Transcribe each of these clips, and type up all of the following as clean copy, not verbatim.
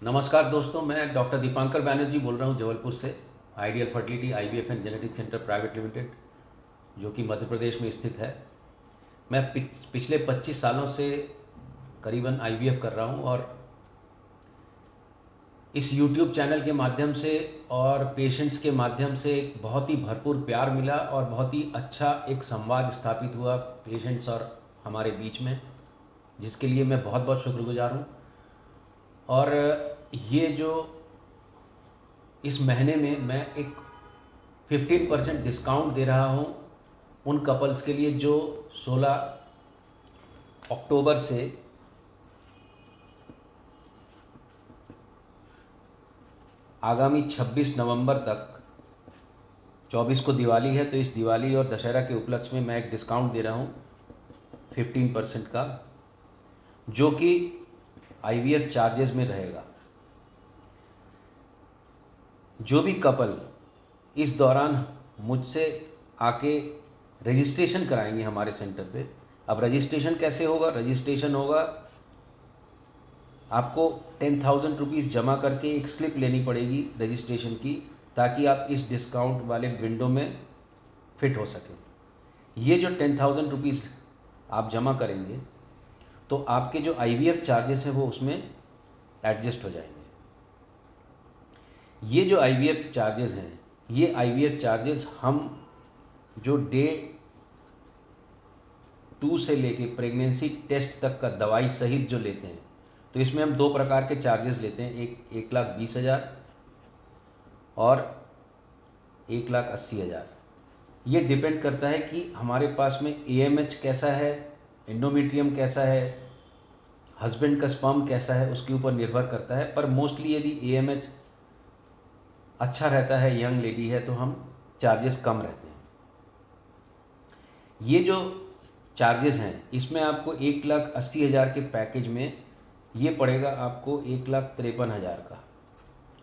नमस्कार दोस्तों, मैं डॉक्टर दीपांकर बैनर्जी बोल रहा हूँ जबलपुर से। Ideal fertility IVF and genetic centre private limited, जो कि मध्य प्रदेश में स्थित है। मैं पिछले 25 सालों से करीबन आईवीएफ कर रहा हूँ और इस यूट्यूब चैनल के माध्यम से और पेशेंट्स के माध्यम से एक बहुत ही भरपूर प्यार मिला और बहुत ही अच्छा एक संवाद स्थापित हुआ पेशेंट्स और हमारे बीच में, जिसके लिए मैं बहुत बहुत शुक्रगुजार हूँ। और ये जो इस महीने में मैं एक 15% डिस्काउंट दे रहा हूँ उन कपल्स के लिए जो 16 अक्टूबर से आगामी 26 नवंबर तक, 24 को दिवाली है, तो इस दिवाली और दशहरा के उपलक्ष्य में मैं एक डिस्काउंट दे रहा हूँ 15% का, जो कि आईवीएफ चार्जेस में रहेगा। जो भी कपल इस दौरान मुझसे आके रजिस्ट्रेशन कराएंगे हमारे सेंटर पे। अब रजिस्ट्रेशन कैसे होगा? रजिस्ट्रेशन होगा, आपको 10,000 रुपीज़ जमा करके एक स्लिप लेनी पड़ेगी रजिस्ट्रेशन की, ताकि आप इस डिस्काउंट वाले विंडो में फिट हो सकें। ये जो 10,000 रुपीज़ आप जमा करेंगे तो आपके जो आईवीएफ चार्जेस हैं वो उसमें एडजस्ट हो जाएंगे। ये जो आईवीएफ चार्जेस हैं, ये आईवीएफ चार्जेस हम जो डे 2 से लेके प्रेगनेंसी टेस्ट तक का दवाई सहित जो लेते हैं, तो इसमें हम 2 प्रकार के चार्जेस लेते हैं, एक 1,20,000 और 1,80,000। ये डिपेंड करता है कि हमारे पास में एएमएच कैसा है, एंडोमेट्रियम कैसा है, हस्बैंड का स्पर्म कैसा है, उसके ऊपर निर्भर करता है। पर मोस्टली यदि एएमएच अच्छा रहता है, यंग लेडी है, तो हम चार्जेस कम रहते हैं। ये जो चार्जेस हैं, इसमें आपको 1,80,000 के पैकेज में ये पड़ेगा आपको 1,53,000 का,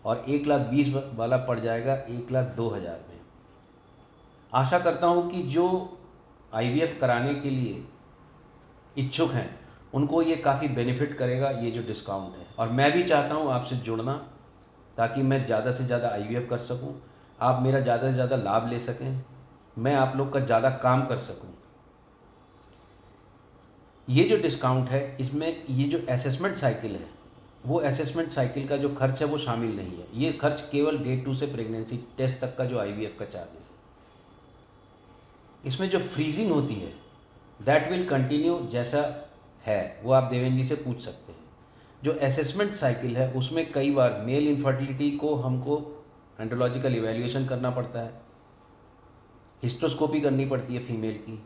और 1,20,000 वाला पड़ जाएगा 1,02,000 में। आशा करता हूँ कि जो आईवीएफ कराने के लिए इच्छुक हैं उनको ये काफ़ी बेनिफिट करेगा, ये जो डिस्काउंट है। और मैं भी चाहता हूँ आपसे जुड़ना, ताकि मैं ज़्यादा से ज़्यादा आईवीएफ कर सकूँ, आप मेरा ज़्यादा से ज़्यादा लाभ ले सकें, मैं आप लोग का ज़्यादा काम कर सकूँ। ये जो डिस्काउंट है, इसमें ये जो असेसमेंट साइकिल है, वो असेसमेंट साइकिल का जो खर्च है वो शामिल नहीं है। ये खर्च केवल डे 2 से प्रेगनेंसी टेस्ट तक का जो आईवीएफ का चार्जेस है। इसमें जो फ्रीजिंग होती है दैट विल कंटिन्यू जैसा है, वो आप देवेंद्र जी से पूछ सकते हैं। जो असेसमेंट साइकिल है उसमें कई बार मेल इनफर्टिलिटी को हमको एंड्रोलॉजिकल इवैल्यूएशन करना पड़ता है, हिस्टोस्कोपी करनी पड़ती है फीमेल की।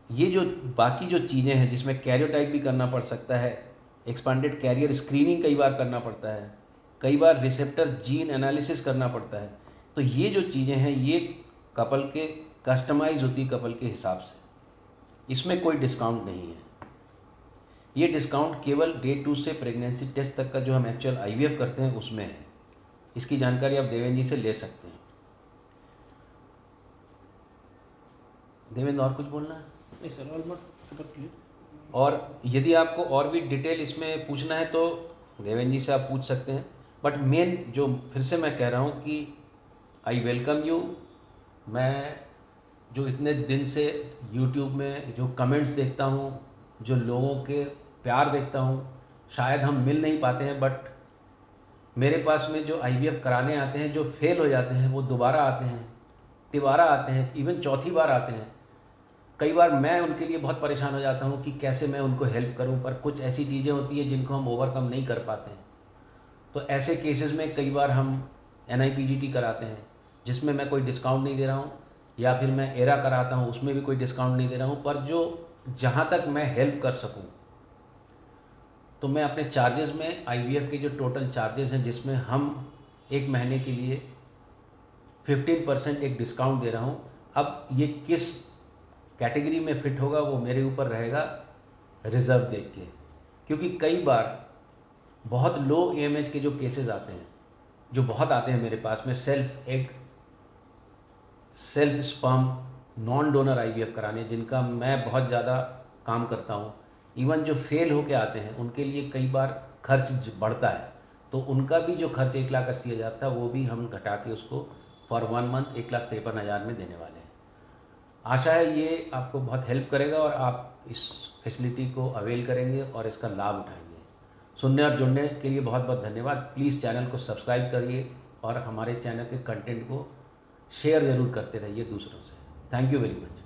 ये जो बाकी जो चीज़ें हैं जिसमें कैरियोटाइप भी करना पड़ सकता है, एक्सपांडेड कैरियर स्क्रीनिंग कई बार करना पड़ता है, कई बार रिसेप्टर जीन एनालिसिस करना पड़ता है। तो ये जो चीज़ें हैं ये कपल के कस्टमाइज होती है, कपल के हिसाब से। इसमें कोई डिस्काउंट नहीं है। ये डिस्काउंट केवल डे 2 से प्रेगनेंसी टेस्ट तक का जो हम एक्चुअल आईवीएफ करते हैं उसमें है। इसकी जानकारी आप देवेंद्र जी से ले सकते हैं। देवेंद्र, और कुछ बोलना है? नहीं सर, ऑलमोस्ट क्लियर। और यदि आपको और भी डिटेल इसमें पूछना है तो देवेंद्र जी से आप पूछ सकते हैं। बट मेन जो फिर से मैं कह रहा हूँ कि आई वेलकम यू। मैं जो इतने दिन से यूट्यूब में जो कमेंट्स देखता हूँ, जो लोगों के प्यार देखता हूँ, शायद हम मिल नहीं पाते हैं, बट मेरे पास में जो आईवीएफ कराने आते हैं, जो फेल हो जाते हैं, वो दोबारा आते हैं, तिबारा आते हैं, इवन चौथी बार आते हैं। कई बार मैं उनके लिए बहुत परेशान हो जाता हूँ कि कैसे मैं उनको हेल्प करूँ, पर कुछ ऐसी चीज़ें होती हैं जिनको हम ओवरकम नहीं कर पाते हैं। तो ऐसे केसेस में कई बार हम एनआईपीजीटी कराते हैं, जिसमें मैं कोई डिस्काउंट नहीं दे रहा हूँ, या फिर मैं एरा कराता हूँ, उसमें भी कोई डिस्काउंट नहीं दे रहा हूँ। पर जो जहाँ तक मैं हेल्प कर सकूँ, तो मैं अपने चार्जेस में आईवीएफ के जो टोटल चार्जेस हैं, जिसमें हम एक महीने के लिए 15% एक डिस्काउंट दे रहा हूँ। अब ये किस कैटेगरी में फिट होगा वो मेरे ऊपर रहेगा, रिज़र्व देख के। क्योंकि कई बार बहुत लो एएमएच के जो केसेस आते हैं, जो बहुत आते हैं मेरे पास में, self egg, self sperm, non donor IVF कराने, जिनका मैं बहुत ज़्यादा काम करता हूँ, इवन जो फेल होके आते हैं उनके लिए कई बार खर्च बढ़ता है, तो उनका भी जो खर्च 1,80,000 था वो भी हम घटा के उसको फॉर 1 मंथ 1,53,000 में देने वाले हैं। आशा है ये आपको बहुत हेल्प करेगा और आप इस फैसिलिटी को अवेल करेंगे और इसका लाभ उठाएंगे। सुनने और जुड़ने के लिए बहुत बहुत धन्यवाद। प्लीज़ चैनल को सब्सक्राइब करिए और हमारे चैनल के कंटेंट को शेयर ज़रूर करते रहिए दूसरों से। Thank you very much.